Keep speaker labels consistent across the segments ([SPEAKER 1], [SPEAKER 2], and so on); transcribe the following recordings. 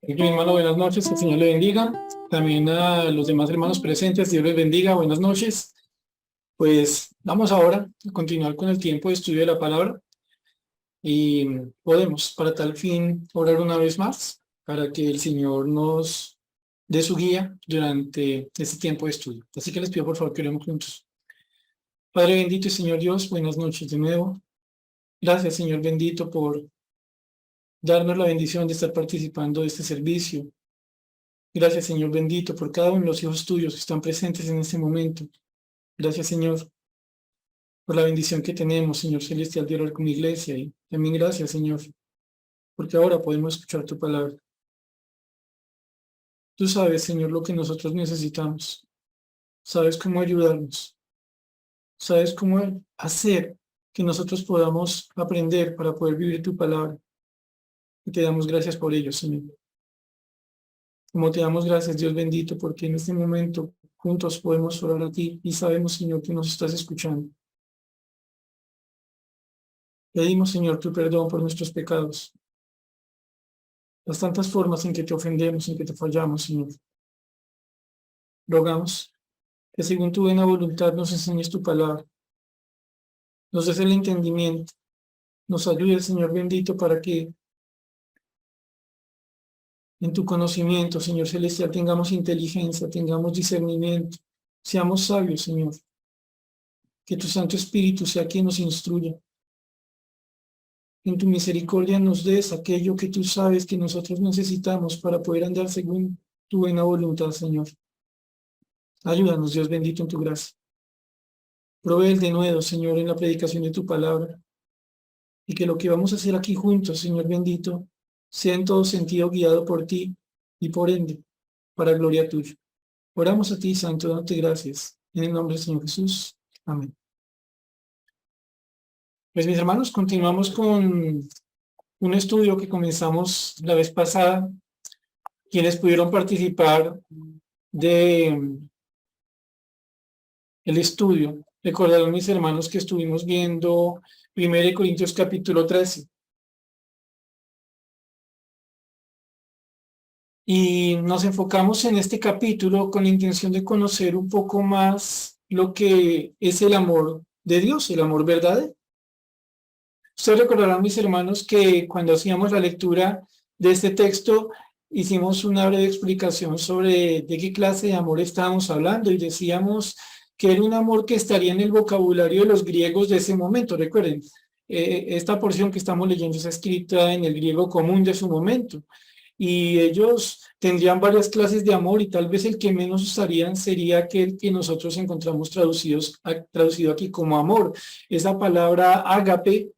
[SPEAKER 1] Mi hermano, buenas noches, que el Señor le bendiga. También a los demás hermanos presentes, Dios les bendiga, buenas noches. Pues vamos ahora a continuar con el tiempo de estudio de la palabra y podemos para tal fin orar una vez más para que el Señor nos dé su guía durante este tiempo de estudio. Así que les pido por favor que oremos juntos. Padre bendito y Señor Dios, buenas noches de nuevo. Gracias Señor bendito por darnos la bendición de estar participando de este servicio. Gracias, Señor bendito, por cada uno de los hijos tuyos que están presentes en este momento. Gracias, Señor, por la bendición que tenemos, Señor celestial, de orar con mi iglesia. Y también gracias, Señor, porque ahora podemos escuchar tu palabra. Tú sabes, Señor, lo que nosotros necesitamos. Sabes cómo ayudarnos. Sabes cómo hacer que nosotros podamos aprender para poder vivir tu palabra. Y te damos gracias por ello, Señor. Como te damos gracias, Dios bendito, porque en este momento juntos podemos orar a ti y sabemos, Señor, que nos estás escuchando. Pedimos, Señor, tu perdón por nuestros pecados, las tantas formas en que te ofendemos, en que te fallamos, Señor. Rogamos que según tu buena voluntad nos enseñes tu palabra, nos des el entendimiento, nos ayude, Señor bendito, para que en tu conocimiento, Señor celestial, tengamos inteligencia, tengamos discernimiento, seamos sabios, Señor. Que tu Santo Espíritu sea quien nos instruya. En tu misericordia nos des aquello que tú sabes que nosotros necesitamos para poder andar según tu buena voluntad, Señor. Ayúdanos, Dios bendito, en tu gracia. Provee de nuevo, Señor, en la predicación de tu palabra. Y que lo que vamos a hacer aquí juntos, Señor bendito, sea en todo sentido guiado por ti y por ende, para gloria tuya. Oramos a ti, Santo, dándote gracias. En el nombre del Señor Jesús. Amén. Pues mis hermanos, continuamos con un estudio que comenzamos la vez pasada. Quienes pudieron participar de el estudio, recordaron mis hermanos que estuvimos viendo 1 Corintios capítulo 13. Y nos enfocamos en este capítulo con la intención de conocer un poco más lo que es el amor de Dios, el amor verdadero. Ustedes recordarán, mis hermanos, que cuando hacíamos la lectura de este texto, hicimos una breve explicación sobre de qué clase de amor estábamos hablando y decíamos que era un amor que estaría en el vocabulario de los griegos de ese momento. Recuerden, esta porción que estamos leyendo está escrita en el griego común de su momento y ellos tendrían varias clases de amor y tal vez el que menos usarían sería aquel que nosotros encontramos traducido aquí como amor. Esa palabra ágape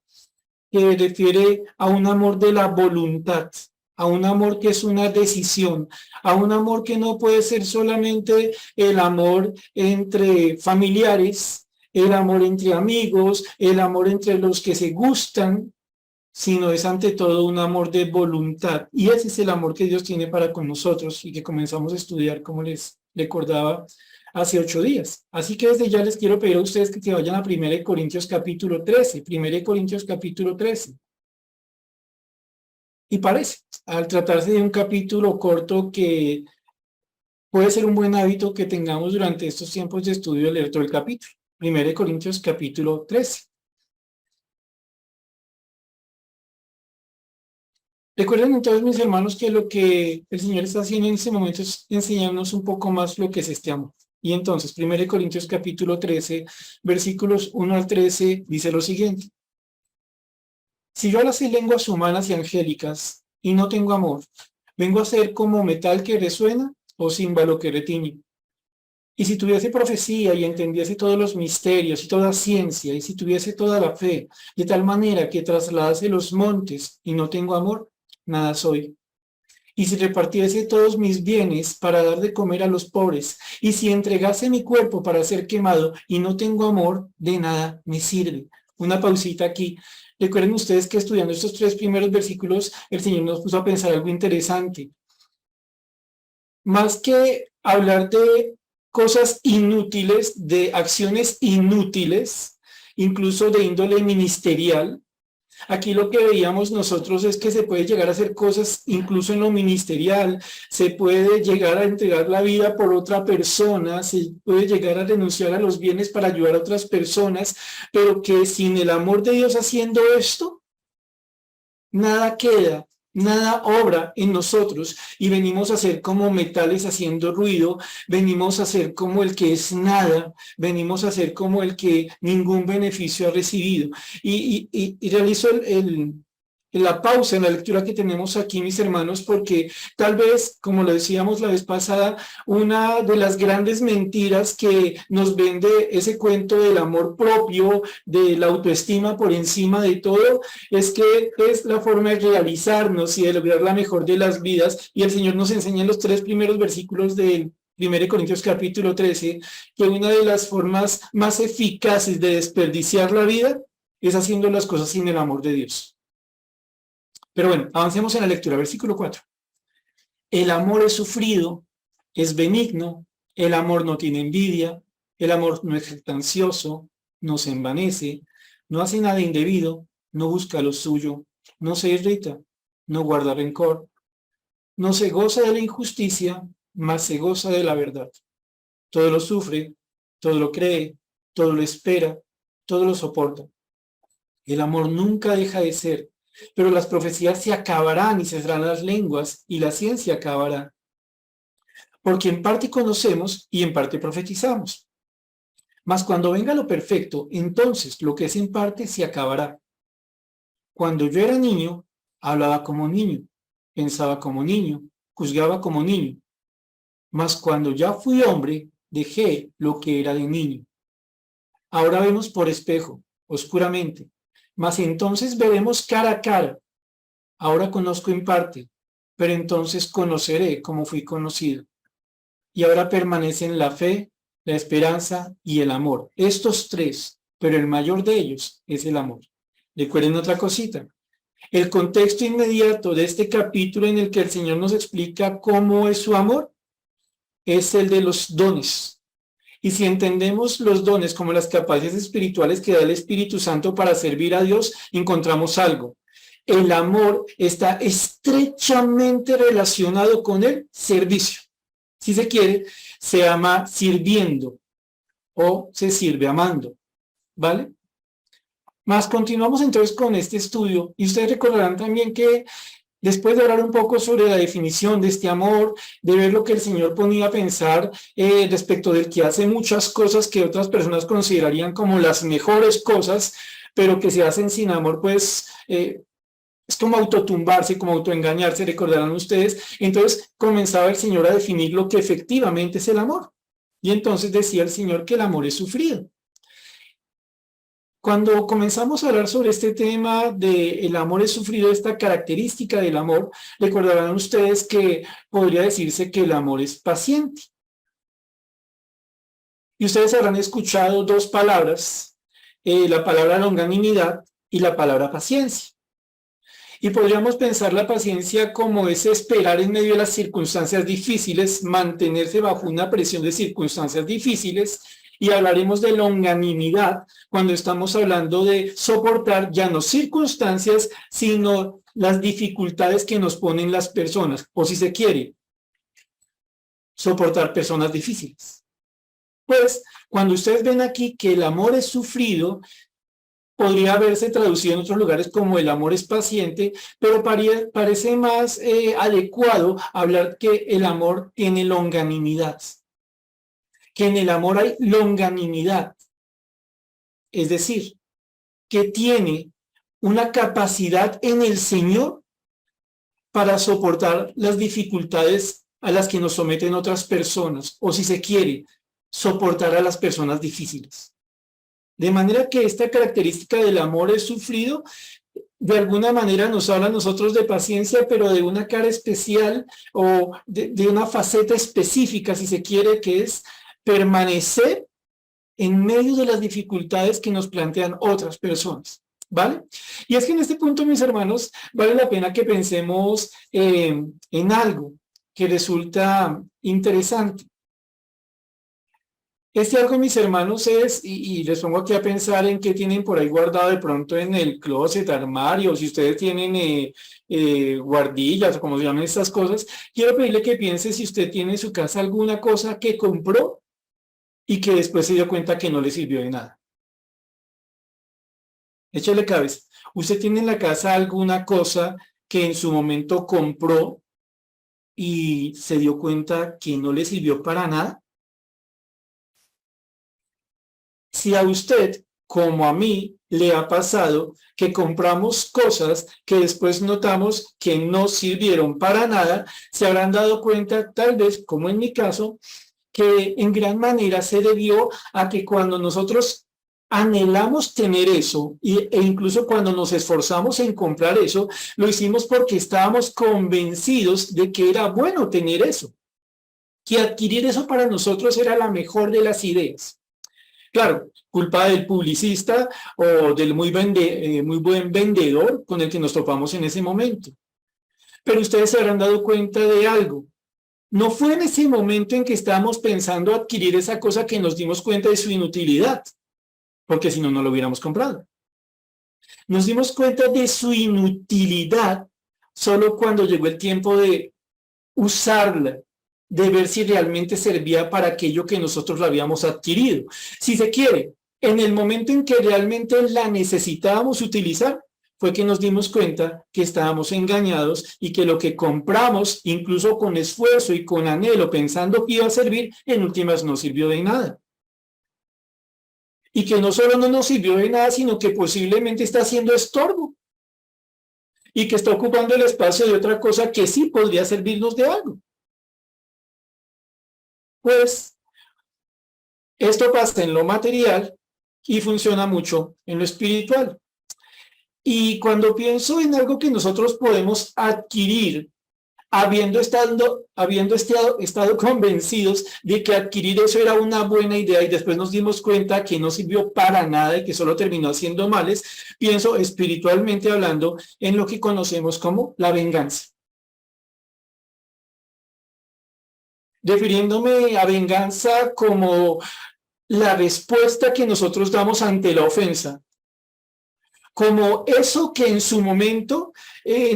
[SPEAKER 1] que refiere a un amor de la voluntad, a un amor que es una decisión, a un amor que no puede ser solamente el amor entre familiares, el amor entre amigos, el amor entre los que se gustan, sino es ante todo un amor de voluntad. Y ese es el amor que Dios tiene para con nosotros y que comenzamos a estudiar, como les recordaba, hace 8 días. Así que desde ya les quiero pedir a ustedes que vayan a 1 Corintios capítulo 13, 1 Corintios capítulo 13. Y parece, al tratarse de un capítulo corto que puede ser un buen hábito que tengamos durante estos tiempos de estudio, leer todo el capítulo. 1 Corintios capítulo 13. Recuerden entonces, mis hermanos, que lo que el Señor está haciendo en este momento es enseñarnos un poco más lo que es este amor. Y entonces, 1 Corintios capítulo 13, versículos 1 al 13, dice lo siguiente. Si yo hablas en lenguas humanas y angélicas y no tengo amor, vengo a ser como metal que resuena o címbalo que retiñe. Y si tuviese profecía y entendiese todos los misterios y toda ciencia, y si tuviese toda la fe, de tal manera que trasladase los montes y no tengo amor, nada soy. Y si repartiese todos mis bienes para dar de comer a los pobres, y si entregase mi cuerpo para ser quemado y no tengo amor, de nada me sirve. Una pausita aquí. Recuerden ustedes que estudiando estos 3 primeros versículos, el Señor nos puso a pensar algo interesante. Más que hablar de cosas inútiles, de acciones inútiles, incluso de índole ministerial, Aquí lo que veíamos nosotros es que se puede llegar a hacer cosas incluso en lo ministerial, se puede llegar a entregar la vida por otra persona, se puede llegar a renunciar a los bienes para ayudar a otras personas, pero que sin el amor de Dios haciendo esto, nada queda, nada obra en nosotros y venimos a ser como metales haciendo ruido, venimos a ser como el que es nada, venimos a ser como el que ningún beneficio ha recibido. Y realizo la pausa en la lectura que tenemos aquí, mis hermanos, porque tal vez, como lo decíamos la vez pasada, una de las grandes mentiras que nos vende ese cuento del amor propio, de la autoestima por encima de todo, es que es la forma de realizarnos y de lograr la mejor de las vidas. Y el Señor nos enseña en los 3 primeros versículos del 1 Corintios capítulo 13, que una de las formas más eficaces de desperdiciar la vida es haciendo las cosas sin el amor de Dios. Pero bueno, avancemos en la lectura, versículo 4. El amor es sufrido, es benigno, el amor no tiene envidia, el amor no es jactancioso, no se envanece, no hace nada indebido, no busca lo suyo, no se irrita, no guarda rencor, no se goza de la injusticia, mas se goza de la verdad. Todo lo sufre, todo lo cree, todo lo espera, todo lo soporta. El amor nunca deja de ser, pero las profecías se acabarán y cesarán las lenguas y la ciencia acabará. Porque en parte conocemos y en parte profetizamos. Mas cuando venga lo perfecto, entonces lo que es en parte se acabará. Cuando yo era niño, hablaba como niño, pensaba como niño, juzgaba como niño. Mas cuando ya fui hombre, dejé lo que era de niño. Ahora vemos por espejo, oscuramente, mas entonces veremos cara a cara. Ahora conozco en parte, pero entonces conoceré como fui conocido. Y ahora permanecen la fe, la esperanza y el amor. Estos 3, pero el mayor de ellos es el amor. Recuerden otra cosita. El contexto inmediato de este capítulo en el que el Señor nos explica cómo es su amor es el de los dones. Y si entendemos los dones como las capacidades espirituales que da el Espíritu Santo para servir a Dios, encontramos algo. El amor está estrechamente relacionado con el servicio. Si se quiere, se ama sirviendo o se sirve amando, ¿vale? Más continuamos entonces con este estudio y ustedes recordarán también que después de hablar un poco sobre la definición de este amor, de ver lo que el Señor ponía a pensar respecto del que hace muchas cosas que otras personas considerarían como las mejores cosas, pero que se hacen sin amor, pues es como autotumbarse, como autoengañarse, recordarán ustedes. Entonces comenzaba el Señor a definir lo que efectivamente es el amor. Y entonces decía el Señor que el amor es sufrido. Cuando comenzamos a hablar sobre este tema de el amor es sufrido, esta característica del amor, recordarán ustedes que podría decirse que el amor es paciente. Y ustedes habrán escuchado 2 palabras, la palabra longanimidad y la palabra paciencia. Y podríamos pensar la paciencia como ese esperar en medio de las circunstancias difíciles, mantenerse bajo una presión de circunstancias difíciles, y hablaremos de longanimidad cuando estamos hablando de soportar ya no circunstancias, sino las dificultades que nos ponen las personas, o si se quiere, soportar personas difíciles. Pues, cuando ustedes ven aquí que el amor es sufrido, podría haberse traducido en otros lugares como el amor es paciente, pero parece más adecuado hablar que el amor tiene longanimidad, que en el amor hay longanimidad, es decir, que tiene una capacidad en el Señor para soportar las dificultades a las que nos someten otras personas, o si se quiere, soportar a las personas difíciles. De manera que esta característica del amor es sufrido, de alguna manera nos habla a nosotros de paciencia, pero de una cara especial o de una faceta específica, si se quiere, que es permanecer en medio de las dificultades que nos plantean otras personas, ¿vale? Y es que en este punto, mis hermanos, vale la pena que pensemos en algo que resulta interesante. Este algo, mis hermanos, es, y les pongo aquí a pensar en qué tienen por ahí guardado de pronto en el closet, armario, si ustedes tienen guardillas o como se llaman estas cosas. Quiero pedirle que piense si usted tiene en su casa alguna cosa que compró y que después se dio cuenta que no le sirvió de nada. Échale cabeza. ¿Usted tiene en la casa alguna cosa que en su momento compró y se dio cuenta que no le sirvió para nada? Si a usted, como a mí, le ha pasado que compramos cosas que después notamos que no sirvieron para nada, se habrán dado cuenta, tal vez, como en mi caso, que en gran manera se debió a que cuando nosotros anhelamos tener eso e incluso cuando nos esforzamos en comprar eso, lo hicimos porque estábamos convencidos de que era bueno tener eso, que adquirir eso para nosotros era la mejor de las ideas. Claro, culpa del publicista o del muy buen vendedor con el que nos topamos en ese momento. Pero ustedes se habrán dado cuenta de algo. No fue en ese momento en que estábamos pensando adquirir esa cosa que nos dimos cuenta de su inutilidad, porque si no, no lo hubiéramos comprado. Nos dimos cuenta de su inutilidad solo cuando llegó el tiempo de usarla, de ver si realmente servía para aquello que nosotros la habíamos adquirido. Si se quiere, en el momento en que realmente la necesitábamos utilizar, fue que nos dimos cuenta que estábamos engañados y que lo que compramos, incluso con esfuerzo y con anhelo, pensando que iba a servir, en últimas no sirvió de nada. Y que no solo no nos sirvió de nada, sino que posiblemente está haciendo estorbo y que está ocupando el espacio de otra cosa que sí podría servirnos de algo. Pues esto pasa en lo material y funciona mucho en lo espiritual. Y cuando pienso en algo que nosotros podemos adquirir, habiendo estado convencidos de que adquirir eso era una buena idea y después nos dimos cuenta que no sirvió para nada y que solo terminó haciendo males, pienso espiritualmente hablando en lo que conocemos como la venganza. Refiriéndome a venganza como la respuesta que nosotros damos ante la ofensa, como eso que en su momento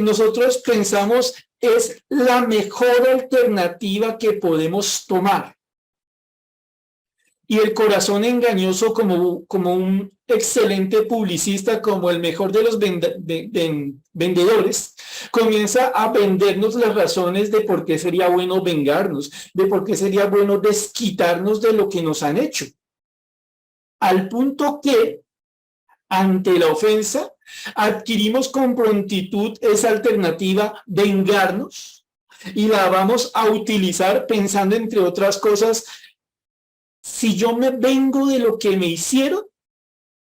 [SPEAKER 1] nosotros pensamos es la mejor alternativa que podemos tomar. Y el corazón engañoso, como un excelente publicista, como el mejor de los vendedores, comienza a vendernos las razones de por qué sería bueno vengarnos, de por qué sería bueno desquitarnos de lo que nos han hecho. Al punto que, ante la ofensa, adquirimos con prontitud esa alternativa, vengarnos, y la vamos a utilizar pensando, entre otras cosas, si yo me vengo de lo que me hicieron,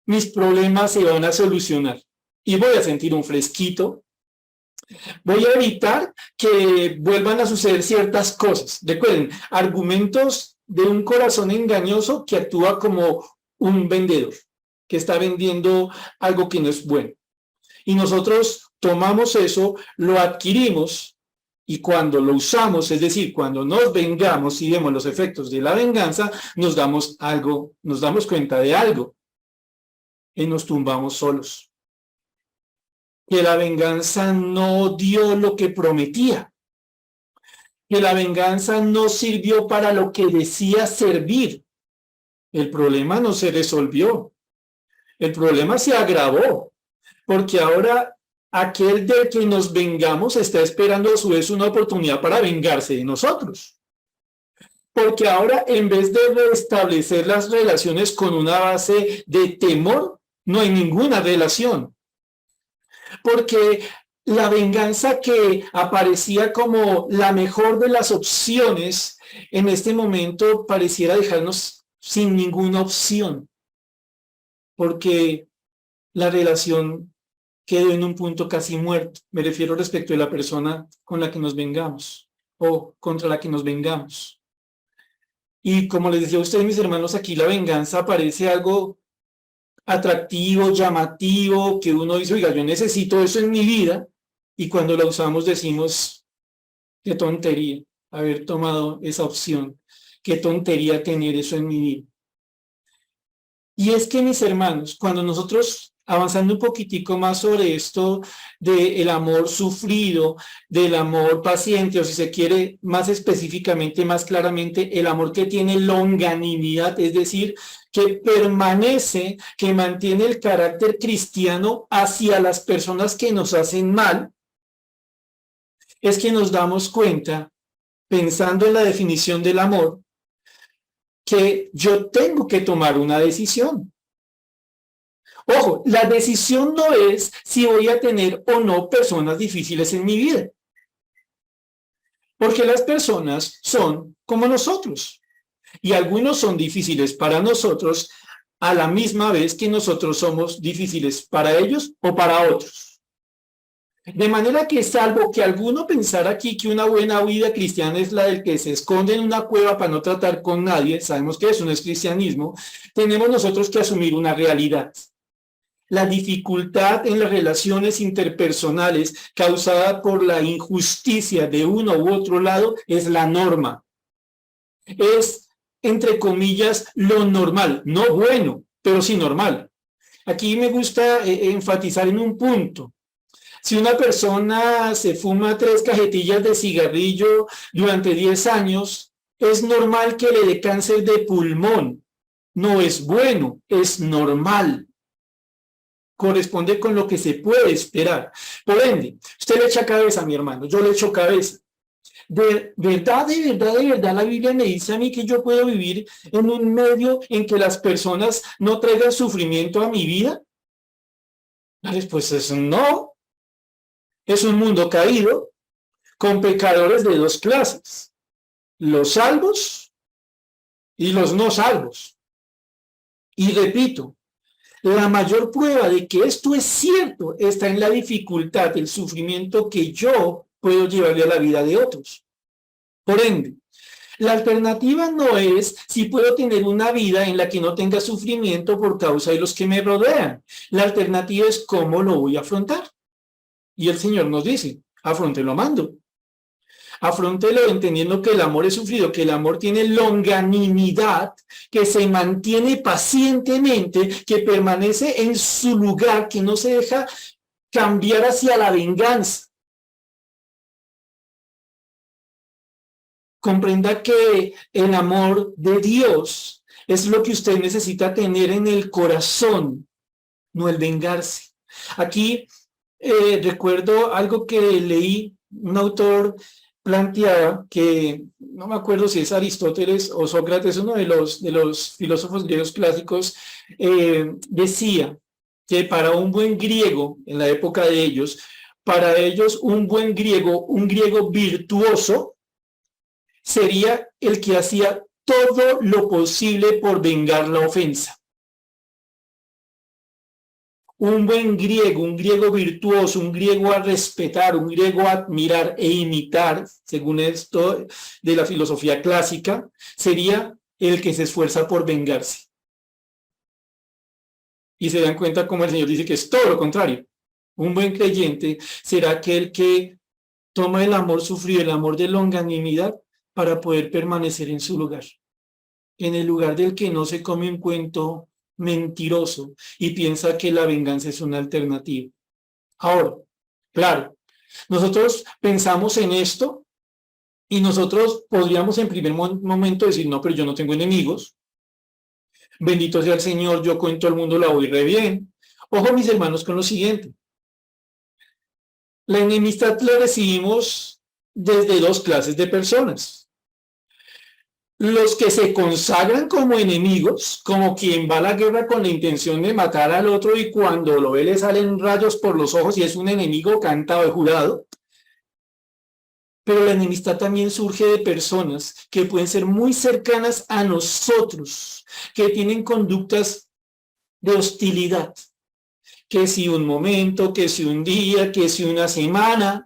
[SPEAKER 1] mis problemas se van a solucionar y voy a sentir un fresquito. Voy a evitar que vuelvan a suceder ciertas cosas. Recuerden, argumentos de un corazón engañoso que actúa como un vendedor, que está vendiendo algo que no es bueno. Y nosotros tomamos eso, lo adquirimos, y cuando lo usamos, es decir, cuando nos vengamos y vemos los efectos de la venganza, nos damos cuenta de algo y nos tumbamos solos. Que la venganza no dio lo que prometía, que la venganza no sirvió para lo que decía servir. El problema no se resolvió, el problema se agravó, porque ahora aquel del que nos vengamos está esperando a su vez una oportunidad para vengarse de nosotros. Porque ahora, en vez de restablecer las relaciones con una base de temor, no hay ninguna relación. Porque la venganza que aparecía como la mejor de las opciones, en este momento pareciera dejarnos sin ninguna opción. Porque la relación quedó en un punto casi muerto. Me refiero respecto de la persona con la que nos vengamos o contra la que nos vengamos. Y como les decía a ustedes, mis hermanos, aquí la venganza parece algo atractivo, llamativo, que uno dice, oiga, yo necesito eso en mi vida, y cuando la usamos decimos, qué tontería haber tomado esa opción, qué tontería tener eso en mi vida. Y es que, mis hermanos, cuando nosotros, avanzando un poquitico más sobre esto del amor sufrido, del amor paciente, o si se quiere más específicamente, más claramente, el amor que tiene longanimidad, es decir, que permanece, que mantiene el carácter cristiano hacia las personas que nos hacen mal, es que nos damos cuenta, pensando en la definición del amor, que yo tengo que tomar una decisión. Ojo, la decisión no es si voy a tener o no personas difíciles en mi vida. Porque las personas son como nosotros. Y algunos son difíciles para nosotros a la misma vez que nosotros somos difíciles para ellos o para otros. De manera que, salvo que alguno pensara aquí que una buena vida cristiana es la del que se esconde en una cueva para no tratar con nadie, sabemos que eso no es cristianismo, tenemos nosotros que asumir una realidad. La dificultad en las relaciones interpersonales causada por la injusticia de uno u otro lado es la norma. Es, entre comillas, lo normal, no bueno, pero sí normal. Aquí me gusta enfatizar en un punto. Si una persona se fuma 3 cajetillas de cigarrillo durante 10 años, es normal que le dé cáncer de pulmón. No es bueno, es normal. Corresponde con lo que se puede esperar. Por ende, usted le echa cabeza, mi hermano, yo le echo cabeza. De verdad, la Biblia me dice a mí que yo puedo vivir en un medio en que las personas no traigan sufrimiento a mi vida. La respuesta es no. Es un mundo caído con pecadores de 2 clases, los salvos y los no salvos. Y repito, la mayor prueba de que esto es cierto está en la dificultad, el sufrimiento que yo puedo llevarle a la vida de otros. Por ende, la alternativa no es si puedo tener una vida en la que no tenga sufrimiento por causa de los que me rodean. La alternativa es cómo lo voy a afrontar. Y el Señor nos dice, afróntelo amando. Afróntelo entendiendo que el amor es sufrido, que el amor tiene longanimidad, que se mantiene pacientemente, que permanece en su lugar, que no se deja cambiar hacia la venganza. Comprenda que el amor de Dios es lo que usted necesita tener en el corazón, no el vengarse. Aquí recuerdo algo que leí, un autor planteaba que, no me acuerdo si es Aristóteles o Sócrates, uno de los filósofos griegos clásicos, decía que para un buen griego, en la época de ellos, para ellos un griego virtuoso, sería el que hacía todo lo posible por vengar la ofensa. Un buen griego, un griego virtuoso, un griego a respetar, un griego a admirar e imitar, según esto de la filosofía clásica, sería el que se esfuerza por vengarse. Y se dan cuenta como el Señor dice que es todo lo contrario. Un buen creyente será aquel que toma el amor sufrido, el amor de longanimidad, para poder permanecer en su lugar. En el lugar del que no se come un cuento mentiroso y piensa que la venganza es una alternativa. Ahora, claro, nosotros pensamos en esto y nosotros podríamos en primer momento decir, no, pero yo no tengo enemigos. Bendito sea el Señor, yo con todo el mundo la voy re bien. Ojo, mis hermanos, con lo siguiente. La enemistad la recibimos desde 2 clases de personas. Los que se consagran como enemigos, como quien va a la guerra con la intención de matar al otro y cuando lo ve le salen rayos por los ojos y es un enemigo cantado de jurado. Pero la enemistad también surge de personas que pueden ser muy cercanas a nosotros, que tienen conductas de hostilidad. Que si un momento, que si un día, que si una semana,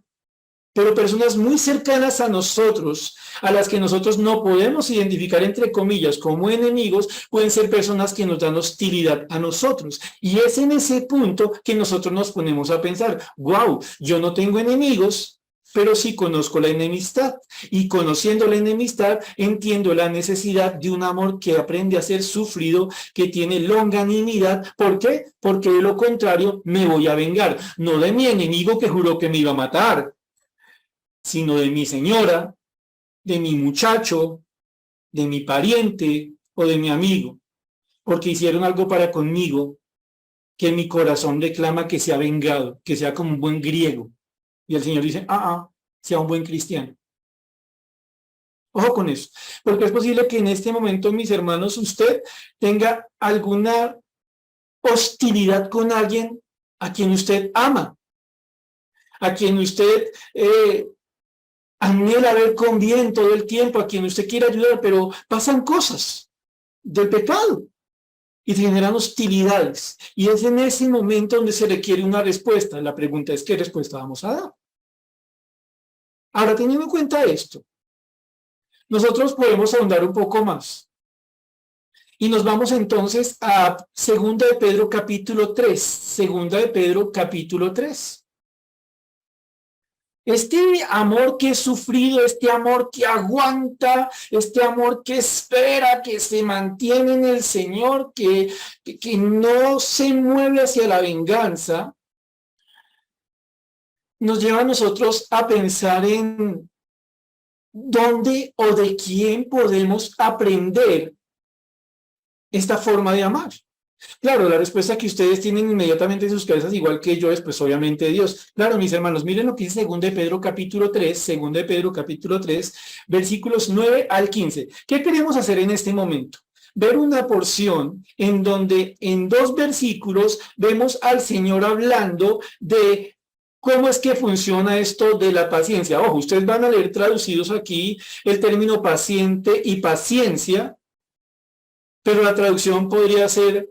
[SPEAKER 1] pero personas muy cercanas a nosotros, a las que nosotros no podemos identificar entre comillas como enemigos, pueden ser personas que nos dan hostilidad a nosotros. Y es en ese punto que nosotros nos ponemos a pensar, wow, yo no tengo enemigos, pero sí conozco la enemistad. Y conociendo la enemistad, entiendo la necesidad de un amor que aprende a ser sufrido, que tiene longanimidad. ¿Por qué? Porque de lo contrario me voy a vengar, no de mi enemigo que juró que me iba a matar, sino de mi señora, de mi muchacho, de mi pariente o de mi amigo, porque hicieron algo para conmigo que mi corazón reclama que sea vengado, que sea como un buen griego. Y el Señor dice, sea un buen cristiano. Ojo con eso, porque es posible que en este momento, mis hermanos, usted tenga alguna hostilidad con alguien a quien usted ama, a quien usted anhela ver con bien todo el tiempo, a quien usted quiere ayudar, pero pasan cosas del pecado y generan hostilidades. Y es en ese momento donde se requiere una respuesta. La pregunta es, ¿qué respuesta vamos a dar? Ahora, teniendo en cuenta esto, nosotros podemos ahondar un poco más. Y nos vamos entonces a 2 de Pedro capítulo 3. 2 de Pedro capítulo 3. Este amor que es sufrido, este amor que aguanta, este amor que espera, que se mantiene en el Señor, que no se mueve hacia la venganza, nos lleva a nosotros a pensar en dónde o de quién podemos aprender esta forma de amar. Claro, la respuesta que ustedes tienen inmediatamente en sus cabezas, igual que yo, es pues obviamente Dios. Claro, mis hermanos, miren lo que dice 2 de Pedro capítulo 3, 2 de Pedro capítulo 3, versículos 9 al 15. ¿Qué queremos hacer en este momento? Ver una porción en donde en 2 versículos vemos al Señor hablando de cómo es que funciona esto de la paciencia. Ojo, ustedes van a leer traducidos aquí el término paciente y paciencia, pero la traducción podría ser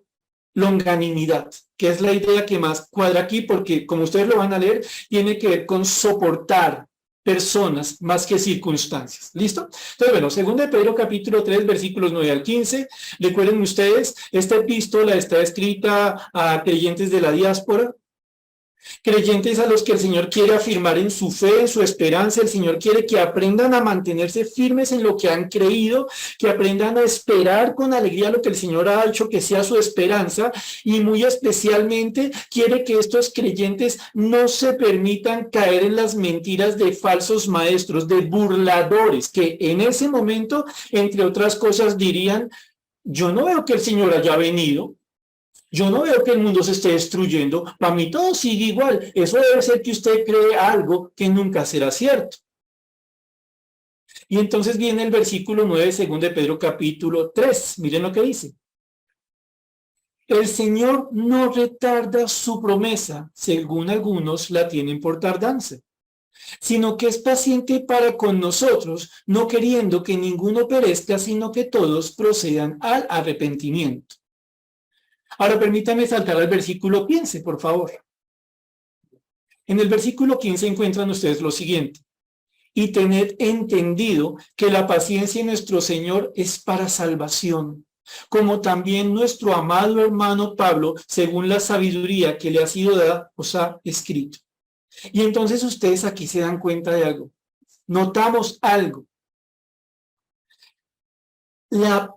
[SPEAKER 1] longanimidad, que es la idea que más cuadra aquí, porque como ustedes lo van a leer, tiene que ver con soportar personas más que circunstancias. ¿Listo? Entonces, bueno, 2 de Pedro capítulo 3, versículos 9 al 15. Recuerden ustedes, esta epístola está escrita a creyentes de la diáspora, creyentes a los que el Señor quiere afirmar en su fe, en su esperanza. El Señor quiere que aprendan a mantenerse firmes en lo que han creído, que aprendan a esperar con alegría lo que el Señor ha hecho que sea su esperanza, y muy especialmente quiere que estos creyentes no se permitan caer en las mentiras de falsos maestros, de burladores, que en ese momento, entre otras cosas, dirían: yo no veo que el Señor haya venido. Yo no veo que el mundo se esté destruyendo. Para mí todo sigue igual. Eso debe ser que usted cree algo que nunca será cierto. Y entonces viene el versículo 9, 2 de Pedro capítulo 3. Miren lo que dice. El Señor no retarda su promesa, según algunos la tienen por tardanza, sino que es paciente para con nosotros, no queriendo que ninguno perezca, sino que todos procedan al arrepentimiento. Ahora permítame saltar al versículo 15, por favor. En el versículo 15 encuentran ustedes lo siguiente: y tened entendido que la paciencia de nuestro Señor es para salvación, como también nuestro amado hermano Pablo, según la sabiduría que le ha sido dada, os ha escrito. Y entonces ustedes aquí se dan cuenta de algo. Notamos algo. La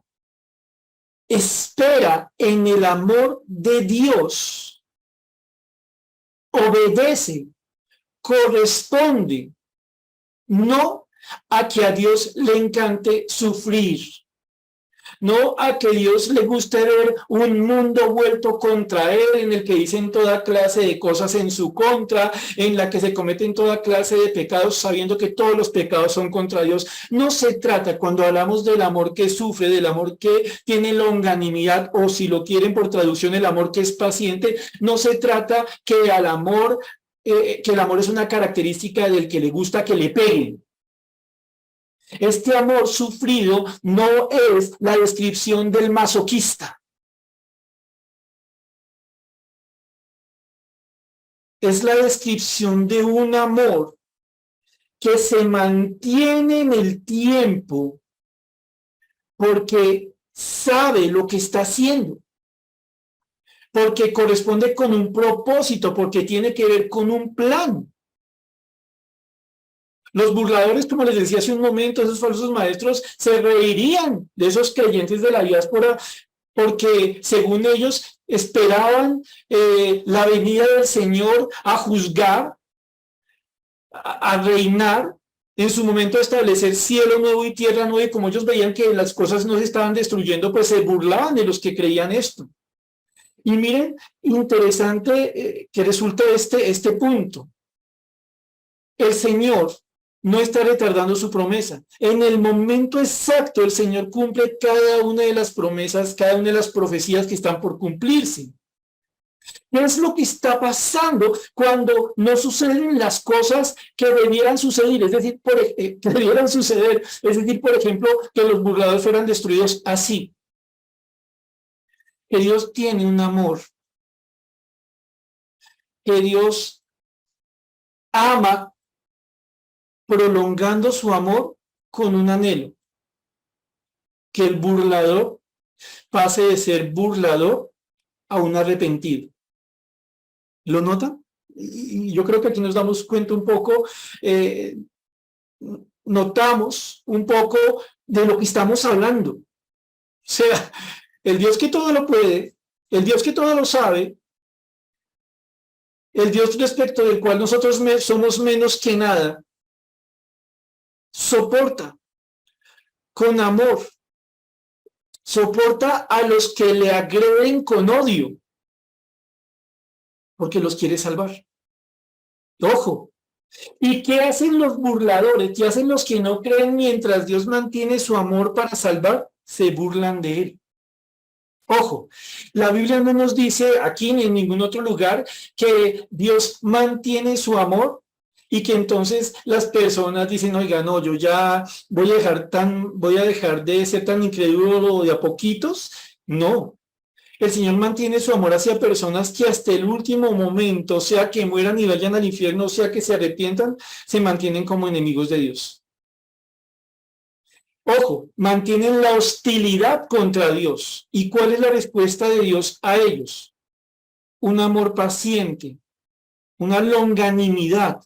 [SPEAKER 1] espera en el amor de Dios obedece, corresponde, no a que a Dios le encante sufrir, no a que Dios le guste ver un mundo vuelto contra él, en el que dicen toda clase de cosas en su contra, en la que se cometen toda clase de pecados, sabiendo que todos los pecados son contra Dios. No se trata, cuando hablamos del amor que sufre, del amor que tiene longanimidad, o si lo quieren por traducción, el amor que es paciente, no se trata que al amor, que el amor es una característica del que le gusta que le peguen. Este amor sufrido no es la descripción del masoquista. Es la descripción de un amor que se mantiene en el tiempo porque sabe lo que está haciendo, porque corresponde con un propósito, porque tiene que ver con un plan. Los burladores, como les decía hace un momento, esos falsos maestros se reirían de esos creyentes de la diáspora porque según ellos esperaban la venida del Señor a juzgar, a reinar, en su momento de establecer cielo nuevo y tierra nueva, y como ellos veían que las cosas no se estaban destruyendo, pues se burlaban de los que creían esto. Y miren, interesante que resulta este punto. El Señor no está retardando su promesa. En el momento exacto, el Señor cumple cada una de las promesas, cada una de las profecías que están por cumplirse. ¿Qué es lo que está pasando cuando no suceden las cosas que debieran suceder? Es decir, que debieran suceder. Es decir, por ejemplo, que los burladores fueran destruidos así. Que Dios tiene un amor. Que Dios ama prolongando su amor con un anhelo. Que el burlador pase de ser burlador a un arrepentido. ¿Lo notan? Y yo creo que aquí nos damos cuenta un poco, notamos un poco de lo que estamos hablando. O sea, el Dios que todo lo puede, el Dios que todo lo sabe, el Dios respecto del cual nosotros somos menos que nada, soporta con amor, soporta a los que le agreden con odio, porque los quiere salvar. Ojo. ¿Y qué hacen los burladores? ¿Qué hacen los que no creen mientras Dios mantiene su amor para salvar? Se burlan de él. Ojo, la Biblia no nos dice aquí ni en ningún otro lugar que Dios mantiene su amor y que entonces las personas dicen, oiga, no, yo ya voy a dejar de ser tan incrédulo de a poquitos. No. El Señor mantiene su amor hacia personas que hasta el último momento, sea que mueran y vayan al infierno, sea que se arrepientan, se mantienen como enemigos de Dios. Ojo, mantienen la hostilidad contra Dios. ¿Y cuál es la respuesta de Dios a ellos? Un amor paciente, una longanimidad.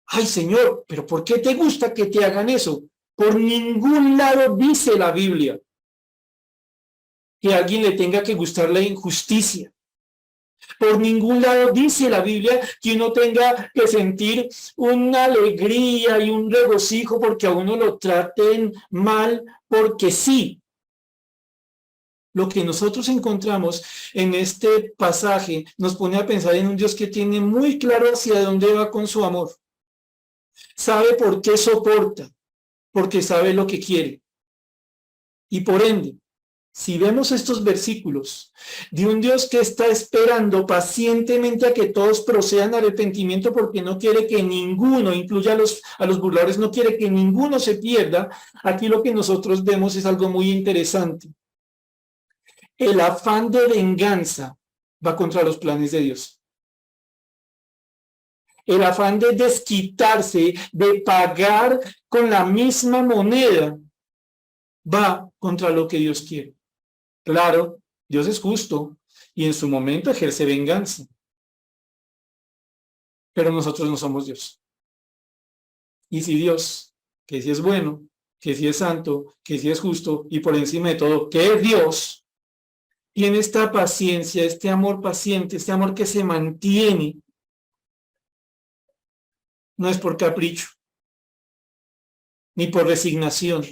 [SPEAKER 1] Ay, Señor, pero ¿por qué te gusta que te hagan eso? Por ningún lado dice la Biblia que a alguien le tenga que gustar la injusticia. Por ningún lado dice la Biblia que uno tenga que sentir una alegría y un regocijo porque a uno lo traten mal, porque sí. Lo que nosotros encontramos en este pasaje nos pone a pensar en un Dios que tiene muy claro hacia dónde va con su amor. Sabe por qué soporta, porque sabe lo que quiere. Y por ende, si vemos estos versículos de un Dios que está esperando pacientemente a que todos procedan al arrepentimiento porque no quiere que ninguno, incluya a los burladores, no quiere que ninguno se pierda, aquí lo que nosotros vemos es algo muy interesante. El afán de venganza va contra los planes de Dios. El afán de desquitarse, de pagar con la misma moneda, va contra lo que Dios quiere. Claro, Dios es justo y en su momento ejerce venganza. Pero nosotros no somos Dios. Y si Dios, que sí es bueno, que sí es santo, que sí es justo y por encima de todo, que es Dios, tiene esta paciencia, este amor paciente, este amor que se mantiene, no es por capricho, ni por resignación.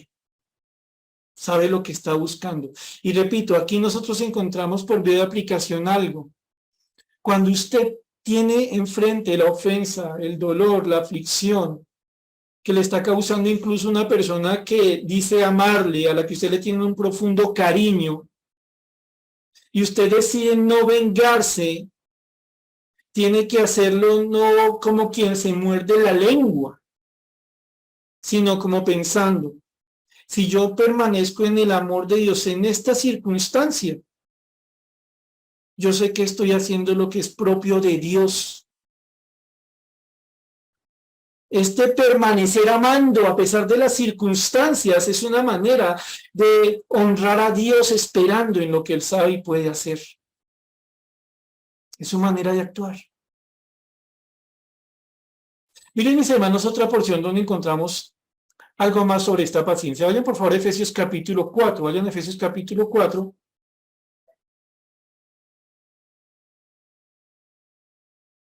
[SPEAKER 1] Sabe lo que está buscando. Y repito, aquí nosotros encontramos por vía de aplicación algo. Cuando usted tiene enfrente la ofensa, el dolor, la aflicción, que le está causando incluso una persona que dice amarle, a la que usted le tiene un profundo cariño, y usted decide no vengarse, tiene que hacerlo no como quien se muerde la lengua, sino como pensando, si yo permanezco en el amor de Dios en esta circunstancia, yo sé que estoy haciendo lo que es propio de Dios. Este permanecer amando a pesar de las circunstancias es una manera de honrar a Dios esperando en lo que Él sabe y puede hacer. Es su manera de actuar. Miren, mis hermanos, otra porción donde encontramos algo más sobre esta paciencia. Vayan, por favor, a Efesios capítulo 4. Vayan a Efesios capítulo 4.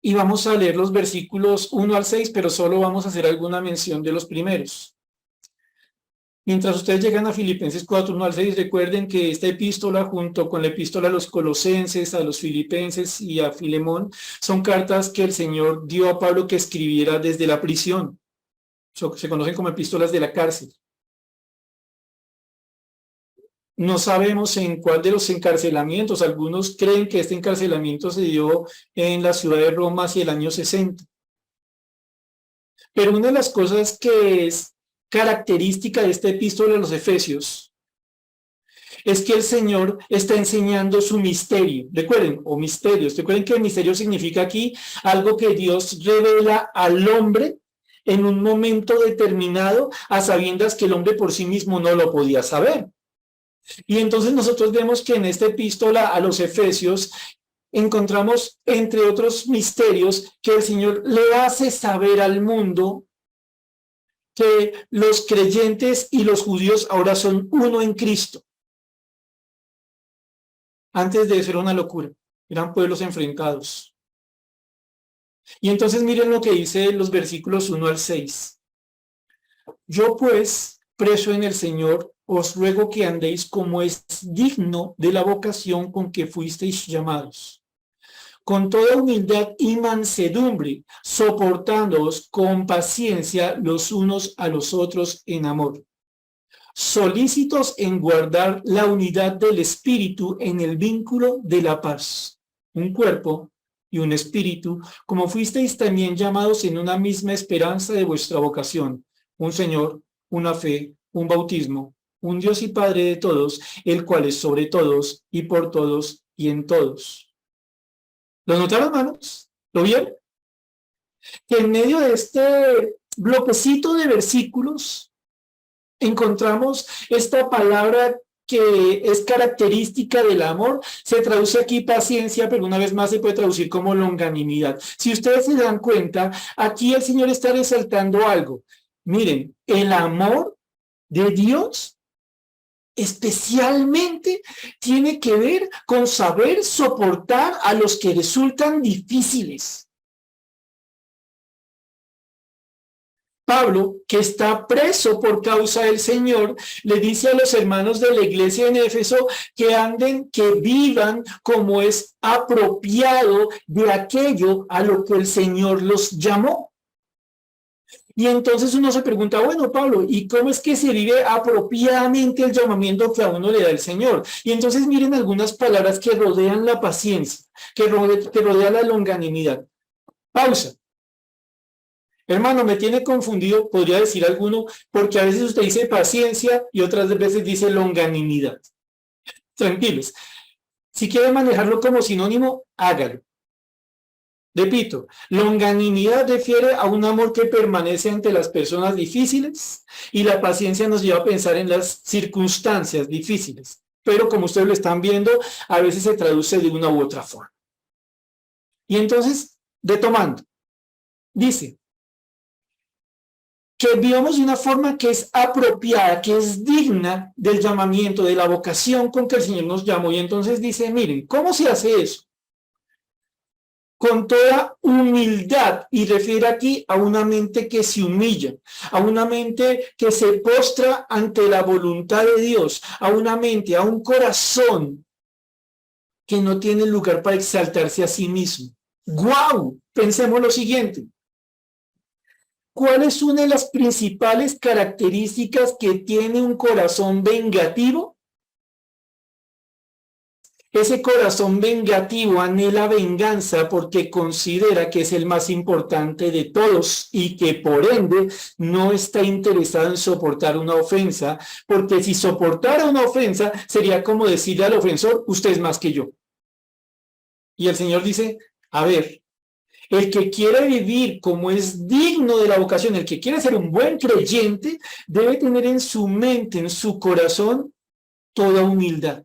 [SPEAKER 1] Y vamos a leer los versículos 1 al 6, pero solo vamos a hacer alguna mención de los primeros. Mientras ustedes llegan a Filipenses 4, 1 al 6, recuerden que esta epístola, junto con la epístola a los Colosenses, a los Filipenses y a Filemón, son cartas que el Señor dio a Pablo que escribiera desde la prisión. Se conocen como epístolas de la cárcel. No sabemos en cuál de los encarcelamientos. Algunos creen que este encarcelamiento se dio en la ciudad de Roma hacia el año 60. Pero una de las cosas que es característica de esta epístola a los Efesios es que el Señor está enseñando su misterio. Recuerden, o misterios. Recuerden que el misterio significa aquí algo que Dios revela al hombre en un momento determinado, a sabiendas que el hombre por sí mismo no lo podía saber. Y entonces nosotros vemos que en esta epístola a los Efesios encontramos, entre otros misterios, que el Señor le hace saber al mundo que los creyentes y los judíos ahora son uno en Cristo. Antes de eso era una locura, eran pueblos enfrentados. Y entonces miren lo que dice los versículos 1 al 6. Yo pues, preso en el Señor, os ruego que andéis como es digno de la vocación con que fuisteis llamados, con toda humildad y mansedumbre, soportándoos con paciencia los unos a los otros en amor, solícitos en guardar la unidad del espíritu en el vínculo de la paz, un cuerpo y un espíritu, como fuisteis también llamados en una misma esperanza de vuestra vocación, un Señor, una fe, un bautismo, un Dios y Padre de todos, el cual es sobre todos y por todos y en todos. ¿Lo notaron, hermanos? ¿Lo vieron? Que en medio de este bloquecito de versículos encontramos esta palabra que es característica del amor. Se traduce aquí paciencia, pero una vez más se puede traducir como longanimidad. Si ustedes se dan cuenta, aquí el Señor está resaltando algo. Miren, el amor de Dios especialmente tiene que ver con saber soportar a los que resultan difíciles. Pablo, que está preso por causa del Señor, le dice a los hermanos de la iglesia en Éfeso que anden, que vivan como es apropiado de aquello a lo que el Señor los llamó. Y entonces uno se pregunta, bueno, Pablo, ¿y cómo es que se vive apropiadamente el llamamiento que a uno le da el Señor? Y entonces miren algunas palabras que rodean la paciencia, que rodea la longanimidad. Pausa. Hermano, me tiene confundido, podría decir alguno, porque a veces usted dice paciencia y otras veces dice longanimidad. Tranquilos. Si quiere manejarlo como sinónimo, hágalo. Repito, longanimidad refiere a un amor que permanece ante las personas difíciles y la paciencia nos lleva a pensar en las circunstancias difíciles. Pero como ustedes lo están viendo, a veces se traduce de una u otra forma. Y entonces, retomando, dice que vivamos de una forma que es apropiada, que es digna del llamamiento, de la vocación con que el Señor nos llamó. Y entonces dice, miren, ¿cómo se hace eso? Con toda humildad, y refiere aquí a una mente que se humilla, a una mente que se postra ante la voluntad de Dios, a una mente, a un corazón que no tiene lugar para exaltarse a sí mismo. ¡Guau! Pensemos lo siguiente. ¿Cuál es una de las principales características que tiene un corazón vengativo? Ese corazón vengativo anhela venganza porque considera que es el más importante de todos y que por ende no está interesado en soportar una ofensa, porque si soportara una ofensa sería como decirle al ofensor, usted es más que yo. Y el Señor dice, a ver, el que quiere vivir como es digno de la vocación, el que quiere ser un buen creyente, debe tener en su mente, en su corazón, toda humildad.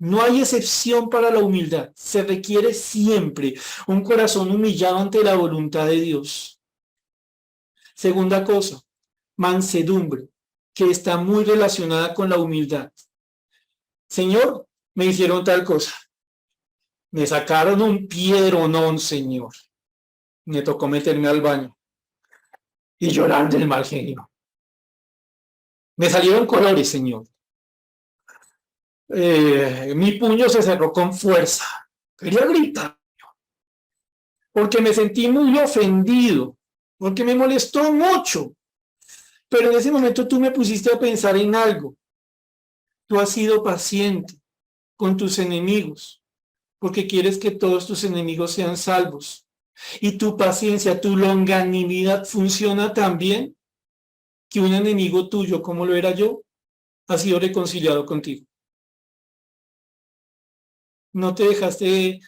[SPEAKER 1] No hay excepción para la humildad. Se requiere siempre un corazón humillado ante la voluntad de Dios. Segunda cosa, mansedumbre, que está muy relacionada con la humildad. Señor, me hicieron tal cosa. Me sacaron un piedronón, Señor. Me tocó meterme al baño y llorar del mal genio. Me salieron colores, Señor. Mi puño se cerró con fuerza. Quería gritar porque me sentí muy ofendido, porque me molestó mucho. Pero en ese momento tú me pusiste a pensar en algo. Tú has sido paciente con tus enemigos, porque quieres que todos tus enemigos sean salvos. Y tu paciencia, tu longanimidad funciona tan bien que un enemigo tuyo, como lo era yo, ha sido reconciliado contigo. No te dejaste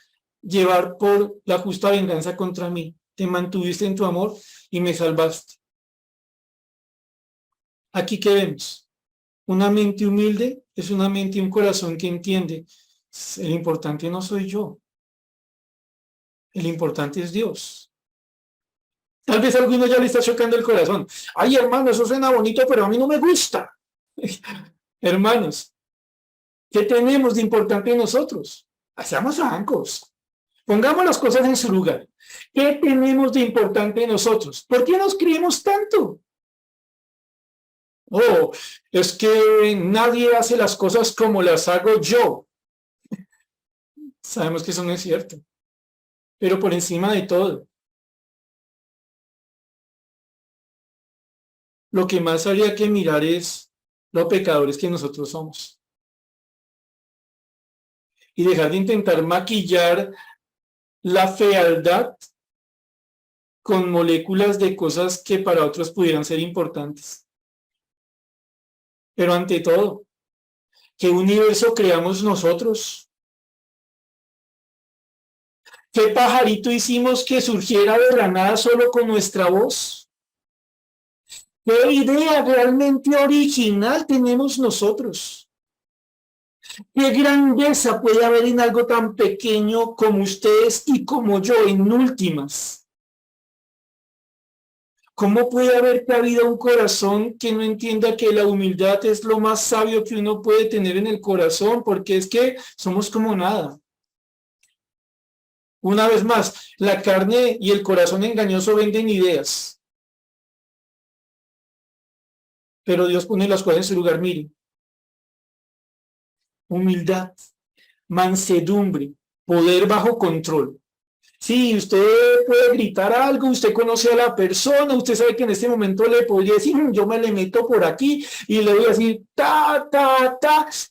[SPEAKER 1] llevar por la justa venganza contra mí. Te mantuviste en tu amor y me salvaste. Aquí que vemos, una mente humilde es una mente y un corazón que entiende. El importante no soy yo. El importante es Dios. Tal vez a alguno ya le está chocando el corazón. Ay, hermano, eso suena bonito, pero a mí no me gusta. Hermanos, ¿qué tenemos de importante en nosotros? Seamos francos. Pongamos las cosas en su lugar. ¿Qué tenemos de importante en nosotros? ¿Por qué nos creemos tanto? Oh, es que nadie hace las cosas como las hago yo. Sabemos que eso no es cierto. Pero por encima de todo, lo que más habría que mirar es los pecadores que nosotros somos. Y dejar de intentar maquillar la fealdad con moléculas de cosas que para otros pudieran ser importantes. Pero ante todo, ¿qué universo creamos nosotros? ¿Qué pajarito hicimos que surgiera de la nada solo con nuestra voz? ¿Qué idea realmente original tenemos nosotros? ¿Qué grandeza puede haber en algo tan pequeño como ustedes y como yo en últimas? ¿Cómo puede haber cabido un corazón que no entienda que la humildad es lo más sabio que uno puede tener en el corazón? Porque es que somos como nada. Una vez más, la carne y el corazón engañoso venden ideas. Pero Dios pone las cosas en su lugar. Miren, humildad, mansedumbre, poder bajo control. Sí, usted puede gritar algo, usted conoce a la persona, usted sabe que en este momento le podría decir, yo me le meto por aquí y le voy a decir,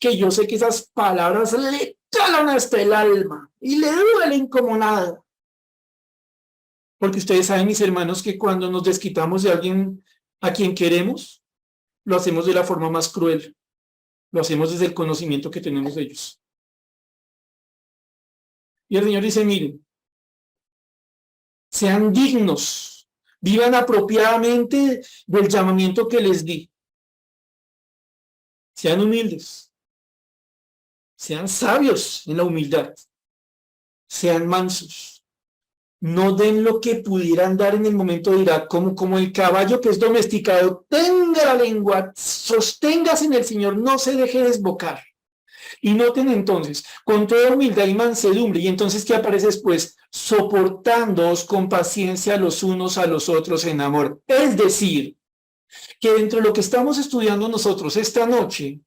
[SPEAKER 1] que yo sé que esas palabras le calan hasta el alma y le duelen como nada. Porque ustedes saben, mis hermanos, que cuando nos desquitamos de alguien a quien queremos, lo hacemos de la forma más cruel, lo hacemos desde el conocimiento que tenemos de ellos. Y el Señor dice, miren, sean dignos, vivan apropiadamente del llamamiento que les di. Sean humildes, sean sabios en la humildad, sean mansos. No den lo que pudieran dar en el momento de ira, como el caballo que es domesticado. Tenga la lengua, sosténgase en el Señor, no se deje desbocar. Y noten entonces, con toda humildad y mansedumbre, y entonces ¿qué aparece después? Soportándoos con paciencia los unos a los otros en amor. Es decir, que dentro de lo que estamos estudiando nosotros esta noche,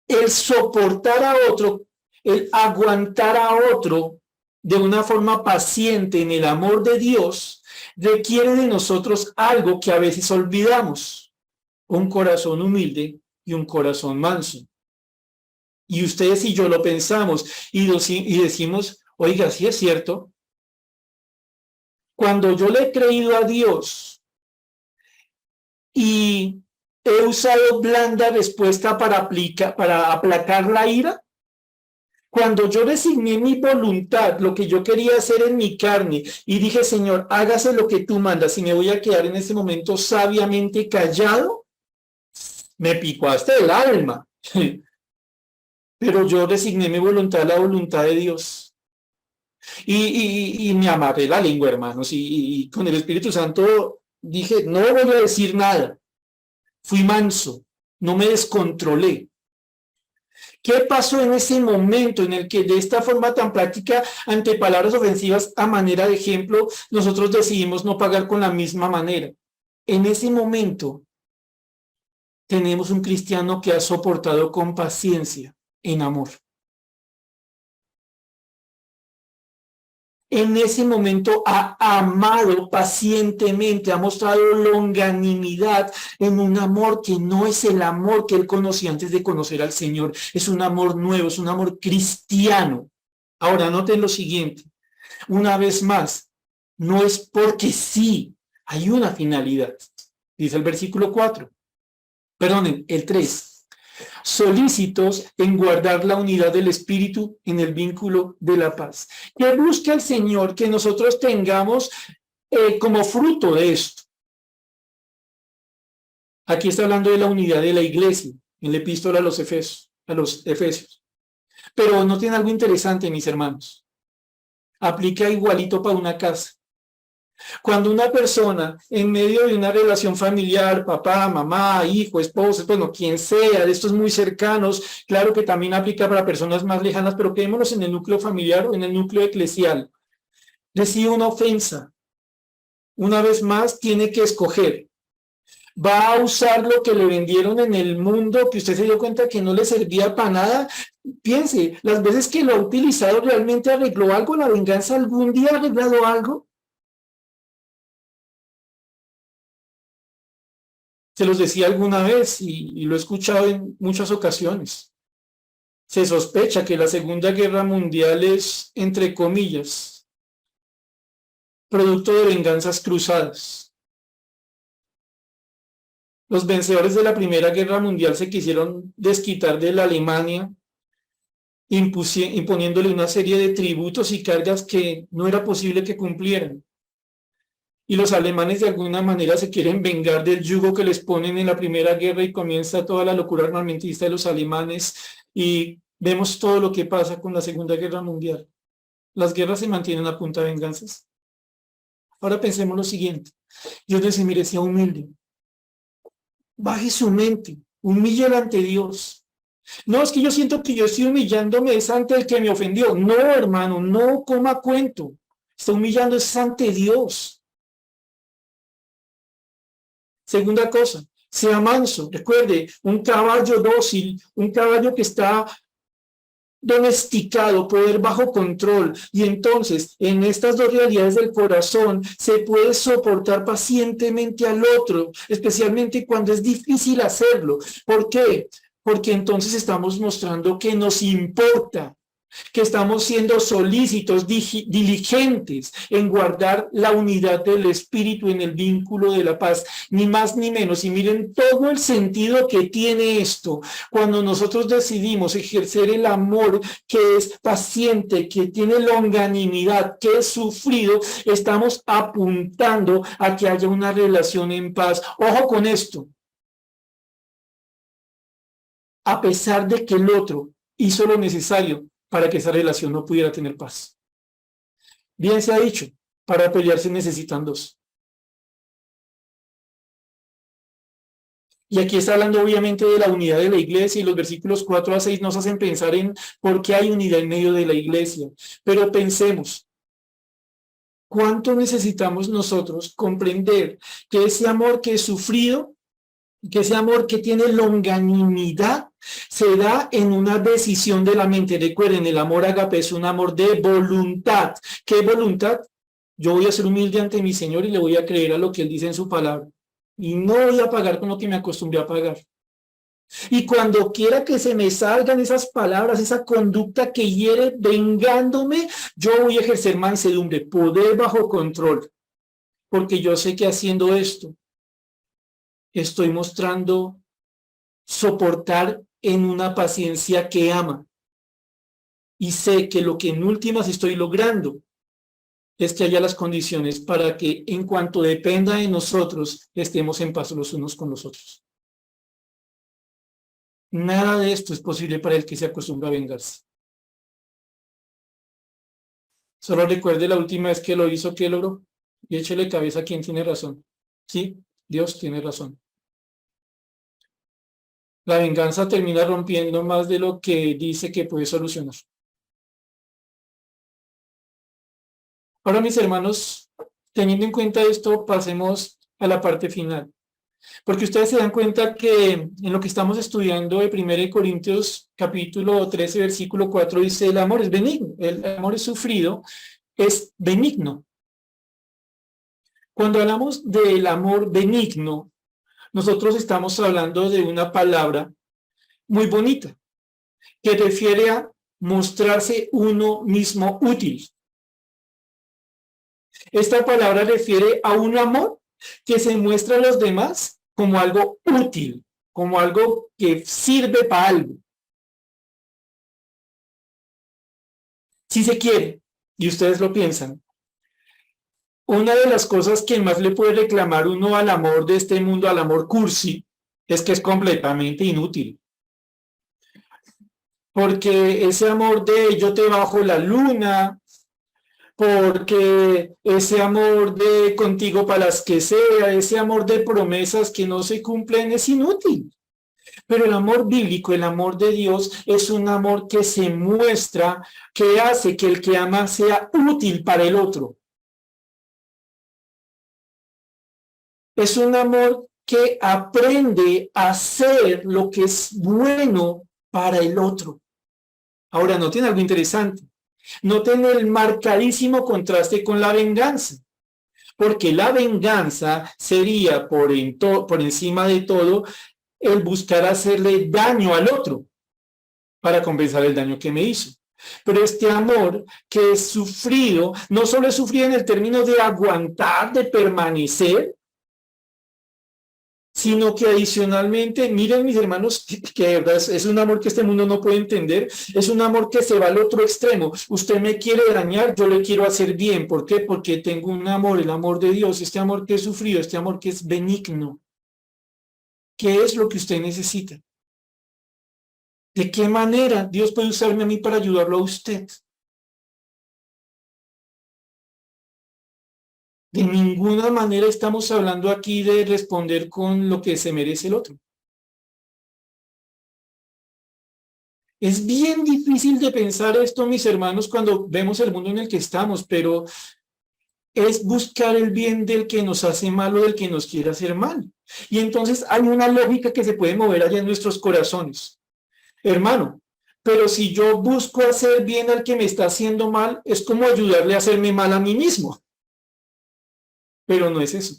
[SPEAKER 1] el soportar a otro, el aguantar a otro de una forma paciente en el amor de Dios, requiere de nosotros algo que a veces olvidamos: un corazón humilde y un corazón manso. Y ustedes y yo lo pensamos y decimos, oiga, sí es cierto. Cuando yo le he creído a Dios y he usado blanda respuesta para aplacar la ira, cuando yo resigné mi voluntad, lo que yo quería hacer en mi carne, y dije, Señor, hágase lo que tú mandas, y me voy a quedar en ese momento sabiamente callado, me picó hasta el alma. Pero yo resigné mi voluntad a la voluntad de Dios. Y me amarré la lengua, hermanos, y con el Espíritu Santo dije, no voy a decir nada. Fui manso, no me descontrolé. ¿Qué pasó en ese momento en el que de esta forma tan práctica, ante palabras ofensivas a manera de ejemplo, nosotros decidimos no pagar con la misma manera? En ese momento tenemos un cristiano que ha soportado con paciencia, en amor. En ese momento ha amado pacientemente, ha mostrado longanimidad en un amor que no es el amor que él conocía antes de conocer al Señor. Es un amor nuevo, es un amor cristiano. Ahora, noten lo siguiente. Una vez más, no es porque sí, hay una finalidad. Dice el versículo 4. Perdonen, el 3. Solícitos en guardar la unidad del espíritu en el vínculo de la paz. ¿Qué busca el Señor que nosotros tengamos como fruto de esto? Aquí está hablando de la unidad de la iglesia, en la epístola a los Efesios. Pero no tiene algo interesante, mis hermanos. Aplica igualito para una casa. Cuando una persona, en medio de una relación familiar, papá, mamá, hijo, esposo, bueno, quien sea, de estos muy cercanos, claro que también aplica para personas más lejanas, pero quedémonos en el núcleo familiar o en el núcleo eclesial, recibe una ofensa, una vez más tiene que escoger. ¿Va a usar lo que le vendieron en el mundo, que usted se dio cuenta que no le servía para nada? Piense, las veces que lo ha utilizado, ¿realmente arregló algo? ¿La venganza algún día ha arreglado algo? Se los decía alguna vez y lo he escuchado en muchas ocasiones. Se sospecha que la Segunda Guerra Mundial es, entre comillas, producto de venganzas cruzadas. Los vencedores de la Primera Guerra Mundial se quisieron desquitar de la Alemania, imponiéndole una serie de tributos y cargas que no era posible que cumplieran. Y los alemanes de alguna manera se quieren vengar del yugo que les ponen en la Primera Guerra y comienza toda la locura armamentista de los alemanes y vemos todo lo que pasa con la Segunda Guerra Mundial. Las guerras se mantienen a punta de venganzas. Ahora pensemos lo siguiente. Dios dice, mire, sea humilde. Baje su mente, humíllela ante Dios. No, es que yo siento que yo estoy humillándome es ante el que me ofendió. No, hermano, no coma cuento. Está humillando es ante Dios. Segunda cosa, sea manso. Recuerde, un caballo dócil, un caballo que está domesticado, poder bajo control. Y entonces, en estas dos realidades del corazón, se puede soportar pacientemente al otro, especialmente cuando es difícil hacerlo. ¿Por qué? Porque entonces estamos mostrando que nos importa, que estamos siendo solícitos, diligentes en guardar la unidad del espíritu en el vínculo de la paz, ni más ni menos. Y miren todo el sentido que tiene esto, cuando nosotros decidimos ejercer el amor que es paciente, que tiene longanimidad, que es sufrido, estamos apuntando a que haya una relación en paz. Ojo con esto. A pesar de que el otro hizo lo necesario para que esa relación no pudiera tener paz. Bien se ha dicho, para pelear se necesitan dos. Y aquí está hablando obviamente de la unidad de la iglesia y los versículos 4 a 6 nos hacen pensar en por qué hay unidad en medio de la iglesia. Pero pensemos, ¿cuánto necesitamos nosotros comprender que ese amor que es sufrido, que ese amor que tiene longanimidad, se da en una decisión de la mente? Recuerden, el amor ágape es un amor de voluntad. ¿Qué voluntad? Yo voy a ser humilde ante mi Señor y le voy a creer a lo que Él dice en su palabra. Y no voy a pagar con lo que me acostumbré a pagar. Y cuando quiera que se me salgan esas palabras, esa conducta que hiere vengándome, yo voy a ejercer mansedumbre, poder bajo control. Porque yo sé que haciendo esto, estoy mostrando soportar en una paciencia que ama. Y sé que lo que en últimas estoy logrando es que haya las condiciones para que en cuanto dependa de nosotros, estemos en paz los unos con los otros. Nada de esto es posible para el que se acostumbra a vengarse. Solo recuerde la última vez que lo hizo, que logró. Y échele cabeza a quien tiene razón. Sí, Dios tiene razón. La venganza termina rompiendo más de lo que dice que puede solucionar. Ahora, mis hermanos, teniendo en cuenta esto, pasemos a la parte final. Porque ustedes se dan cuenta que en lo que estamos estudiando de 1 Corintios capítulo 13, versículo 4, dice, el amor es benigno, el amor es sufrido, es benigno. Cuando hablamos del amor benigno, nosotros estamos hablando de una palabra muy bonita, que refiere a mostrarse uno mismo útil. Esta palabra refiere a un amor que se muestra a los demás como algo útil, como algo que sirve para algo. Si se quiere, y ustedes lo piensan, una de las cosas que más le puede reclamar uno al amor de este mundo, al amor cursi, es que es completamente inútil. Porque ese amor de yo te bajo la luna, porque ese amor de contigo para las que sea, ese amor de promesas que no se cumplen es inútil. Pero el amor bíblico, el amor de Dios, es un amor que se muestra, que hace que el que ama sea útil para el otro. Es un amor que aprende a hacer lo que es bueno para el otro. Ahora, noten algo interesante. Noten el marcadísimo contraste con la venganza. Porque la venganza sería por encima de todo el buscar hacerle daño al otro para compensar el daño que me hizo. Pero este amor que es sufrido, no solo es sufrido en el término de aguantar, de permanecer, sino que adicionalmente, miren mis hermanos, que de verdad es un amor que este mundo no puede entender, es un amor que se va al otro extremo. Usted me quiere dañar, yo le quiero hacer bien. ¿Por qué? Porque tengo un amor, el amor de Dios, este amor que es sufrido, este amor que es benigno. ¿Qué es lo que usted necesita? ¿De qué manera Dios puede usarme a mí para ayudarlo a usted? De ninguna manera estamos hablando aquí de responder con lo que se merece el otro. Es bien difícil de pensar esto, mis hermanos, cuando vemos el mundo en el que estamos, pero es buscar el bien del que nos hace mal o del que nos quiere hacer mal. Y entonces hay una lógica que se puede mover allá en nuestros corazones. Hermano, pero si yo busco hacer bien al que me está haciendo mal, es como ayudarle a hacerme mal a mí mismo. Pero no es eso.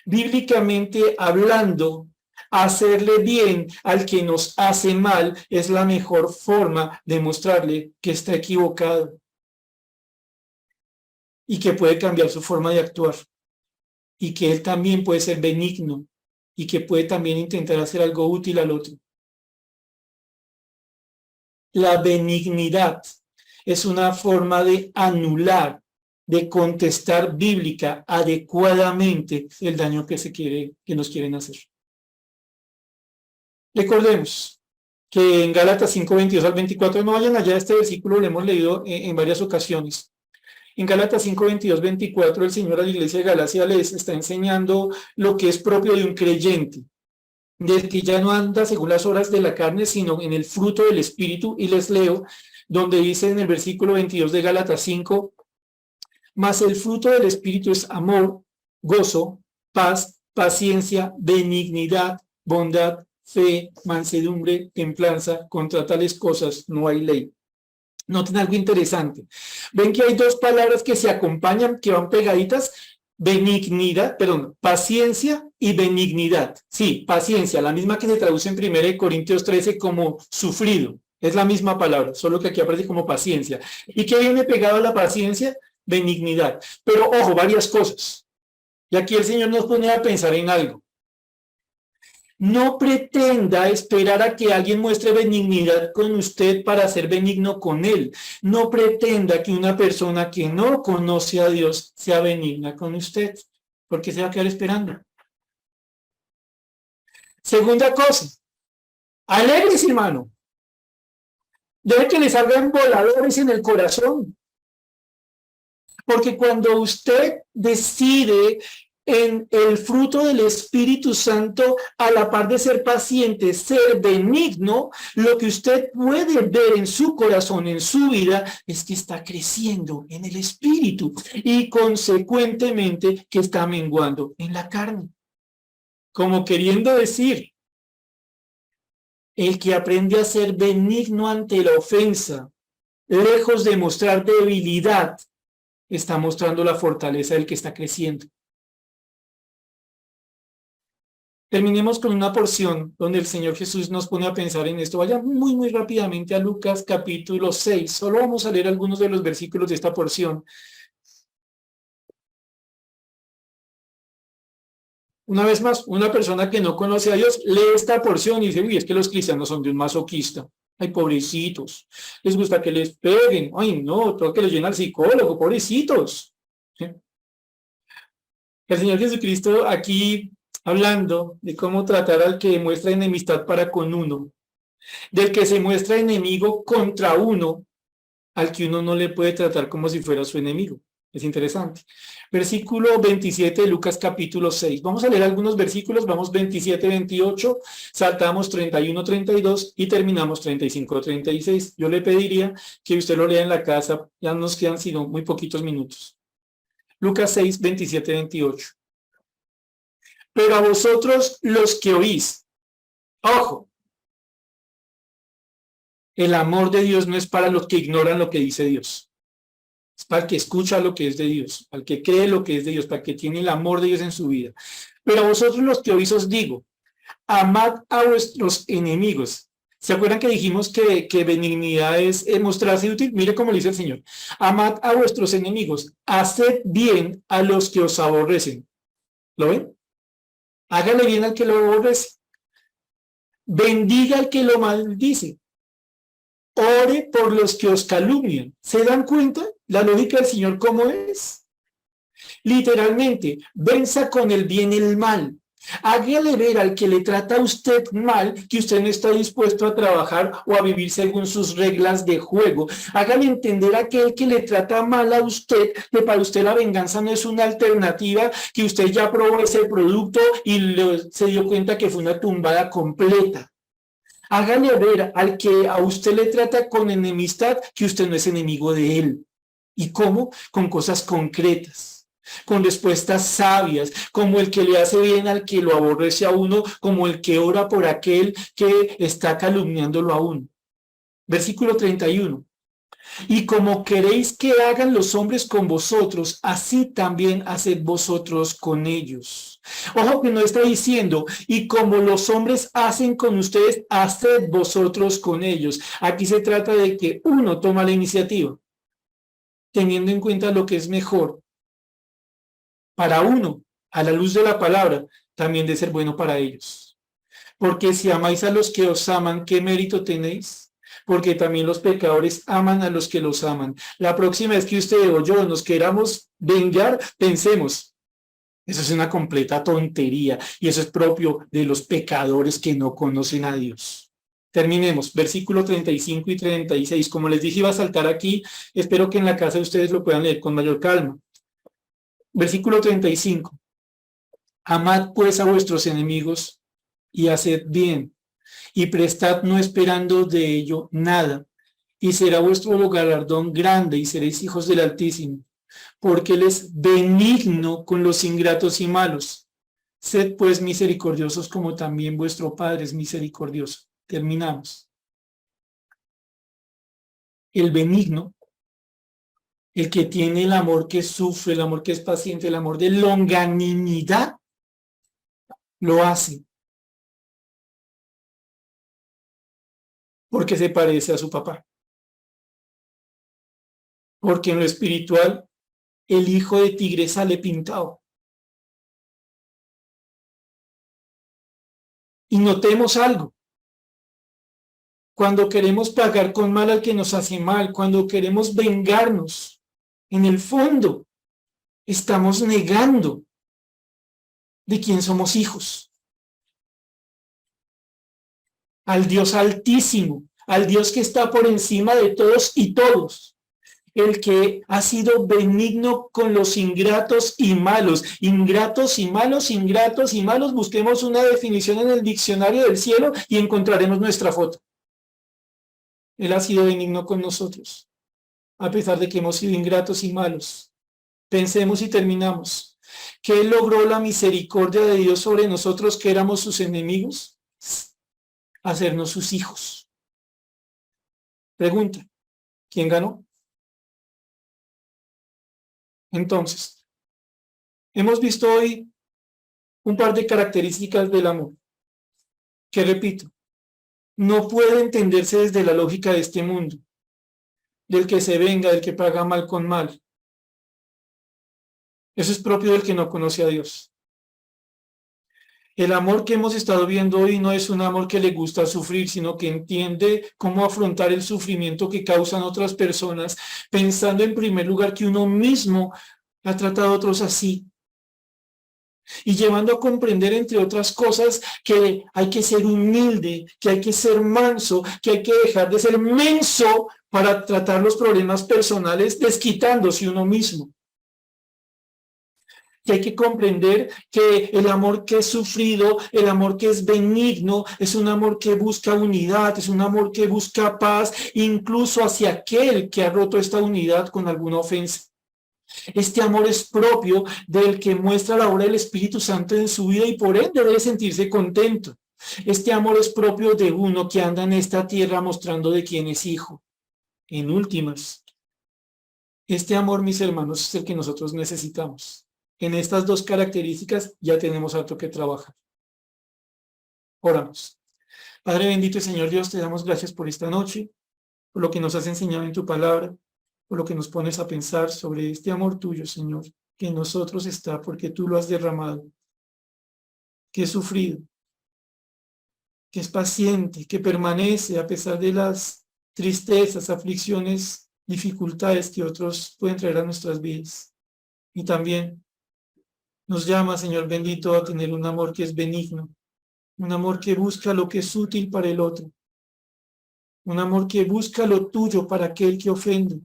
[SPEAKER 1] Bíblicamente hablando, hacerle bien al que nos hace mal es la mejor forma de mostrarle que está equivocado y que puede cambiar su forma de actuar y que él también puede ser benigno y que puede también intentar hacer algo útil al otro. La benignidad es una forma de anular, de contestar bíblica adecuadamente el daño que nos quieren hacer. Recordemos que en Gálatas 5, 22 al 24, no vayan allá, este versículo lo hemos leído en varias ocasiones. En Gálatas 5, 22, 24, el Señor a la iglesia de Galacia les está enseñando lo que es propio de un creyente, del que ya no anda según las obras de la carne, sino en el fruto del Espíritu. Y les leo, donde dice en el versículo 22 de Gálatas 5, mas el fruto del Espíritu es amor, gozo, paz, paciencia, benignidad, bondad, fe, mansedumbre, templanza. Contra tales cosas no hay ley. Noten algo interesante. Ven que hay dos palabras que se acompañan, que van pegaditas. Paciencia y benignidad. Sí, paciencia, la misma que se traduce en 1 Corintios 13 como sufrido. Es la misma palabra, solo que aquí aparece como paciencia. ¿Y qué viene pegado a la paciencia? Benignidad. Pero ojo, varias cosas. Y aquí el Señor nos pone a pensar en algo. No pretenda esperar a que alguien muestre benignidad con usted para ser benigno con él. No pretenda que una persona que no conoce a Dios sea benigna con usted, porque se va a quedar esperando. Segunda cosa, alegres, hermano. Debe que le salgan voladores en el corazón. Porque cuando usted decide en el fruto del Espíritu Santo, a la par de ser paciente, ser benigno, lo que usted puede ver en su corazón, en su vida, es que está creciendo en el Espíritu y consecuentemente que está menguando en la carne. Como queriendo decir, el que aprende a ser benigno ante la ofensa, lejos de mostrar debilidad, está mostrando la fortaleza del que está creciendo. Terminemos con una porción donde el Señor Jesús nos pone a pensar en esto. Vaya muy rápidamente a Lucas capítulo 6. Solo vamos a leer algunos de los versículos de esta porción. Una vez más, una persona que no conoce a Dios lee esta porción y dice, uy, es que los cristianos son de un masoquista. Ay, pobrecitos. Les gusta que les peguen. Ay, no, tengo que les llenar al psicólogo, pobrecitos. ¿Sí? El Señor Jesucristo aquí hablando de cómo tratar al que muestra enemistad para con uno, del que se muestra enemigo contra uno, al que uno no le puede tratar como si fuera su enemigo. Es interesante. Versículo 27 de Lucas capítulo 6. Vamos a leer algunos versículos, vamos 27, 28, saltamos 31, 32 y terminamos 35, 36. Yo le pediría que usted lo lea en la casa, ya nos quedan sino muy poquitos minutos. Lucas 6, 27, 28. Pero a vosotros los que oís, ojo, el amor de Dios no es para los que ignoran lo que dice Dios. Es para el que escucha lo que es de Dios, para el que cree lo que es de Dios, para el que tiene el amor de Dios en su vida. Pero a vosotros los que oís os digo, amad a vuestros enemigos. ¿Se acuerdan que dijimos que benignidad es mostrarse útil? Mire cómo le dice el Señor. Amad a vuestros enemigos, haced bien a los que os aborrecen. ¿Lo ven? Hágale bien al que lo aborrece. Bendiga al que lo maldice. Ore por los que os calumnian. ¿Se dan cuenta la lógica del Señor cómo es? Literalmente, venza con el bien el mal. Hágale ver al que le trata a usted mal que usted no está dispuesto a trabajar o a vivir según sus reglas de juego. Hágale entender a aquel que le trata mal a usted que para usted la venganza no es una alternativa, que usted ya probó ese producto y se dio cuenta que fue una tumbada completa. Hágale ver al que a usted le trata con enemistad que usted no es enemigo de él. ¿Y cómo? Con cosas concretas, con respuestas sabias, como el que le hace bien al que lo aborrece a uno, como el que ora por aquel que está calumniándolo a uno. Versículo 31. Y como queréis que hagan los hombres con vosotros, así también haced vosotros con ellos. Ojo que no está diciendo, y como los hombres hacen con ustedes, haced vosotros con ellos. Aquí se trata de que uno toma la iniciativa, teniendo en cuenta lo que es mejor para uno, a la luz de la palabra, también de ser bueno para ellos. Porque si amáis a los que os aman, ¿qué mérito tenéis? Porque también los pecadores aman a los que los aman. La próxima vez que usted o yo nos queramos vengar, pensemos, eso es una completa tontería y eso es propio de los pecadores que no conocen a Dios. Terminemos, versículo 35 y 36. Como les dije, iba a saltar aquí, espero que en la casa ustedes lo puedan leer con mayor calma. Versículo 35. Amad pues a vuestros enemigos y haced bien, y prestad no esperando de ello nada, y será vuestro galardón grande, y seréis hijos del Altísimo, porque Él es benigno con los ingratos y malos. Sed pues misericordiosos como también vuestro Padre es misericordioso. Terminamos. El benigno, el que tiene el amor que sufre, el amor que es paciente, el amor de longanimidad, lo hace porque se parece a su papá. Porque en lo espiritual, el hijo de tigre sale pintado. Y notemos algo. Cuando queremos pagar con mal al que nos hace mal, cuando queremos vengarnos, en el fondo, estamos negando de quién somos hijos. Al Dios altísimo, al Dios que está por encima de todos y todos. el que ha sido benigno con los ingratos y malos. Ingratos y malos, ingratos y malos. Busquemos una definición en el diccionario del cielo y encontraremos nuestra foto. Él ha sido benigno con nosotros, a pesar de que hemos sido ingratos y malos. Pensemos y terminamos. ¿Qué logró la misericordia de Dios sobre nosotros que éramos sus enemigos? Hacernos sus hijos. Pregunta, ¿quién ganó? Entonces, hemos visto hoy un par de características del amor, que repito, no puede entenderse desde la lógica de este mundo, del que se venga, del que paga mal con mal. Eso es propio del que no conoce a Dios. El amor que hemos estado viendo hoy no es un amor que le gusta sufrir, sino que entiende cómo afrontar el sufrimiento que causan otras personas, pensando en primer lugar que uno mismo ha tratado a otros así, y llevando a comprender, entre otras cosas, que hay que ser humilde, que hay que ser manso, que hay que dejar de ser menso para tratar los problemas personales desquitándose uno mismo. Que hay que comprender que el amor que es sufrido, el amor que es benigno, es un amor que busca unidad, es un amor que busca paz, incluso hacia aquel que ha roto esta unidad con alguna ofensa. Este amor es propio del que muestra la obra del Espíritu Santo en su vida y por ende debe sentirse contento. Este amor es propio de uno que anda en esta tierra mostrando de quién es hijo. En últimas, este amor, mis hermanos, es el que nosotros necesitamos. En estas dos características ya tenemos harto que trabajar. Oramos. Padre bendito y Señor Dios, te damos gracias por esta noche, por lo que nos has enseñado en tu palabra, por lo que nos pones a pensar sobre este amor tuyo, Señor, que en nosotros está porque tú lo has derramado, que es sufrido, que es paciente, que permanece a pesar de las tristezas, aflicciones, dificultades que otros pueden traer a nuestras vidas. Y también nos llama, Señor bendito, a tener un amor que es benigno, un amor que busca lo que es útil para el otro, un amor que busca lo tuyo para aquel que ofende,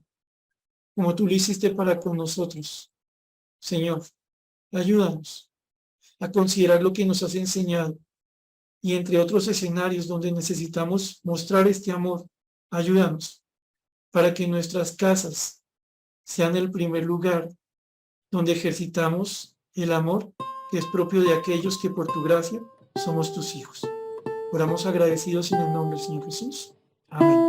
[SPEAKER 1] como tú lo hiciste para con nosotros. Señor, ayúdanos a considerar lo que nos has enseñado y entre otros escenarios donde necesitamos mostrar este amor, ayúdanos para que nuestras casas sean el primer lugar donde ejercitamos el amor que es propio de aquellos que por tu gracia somos tus hijos. Oramos agradecidos en el nombre del Señor Jesús. Amén.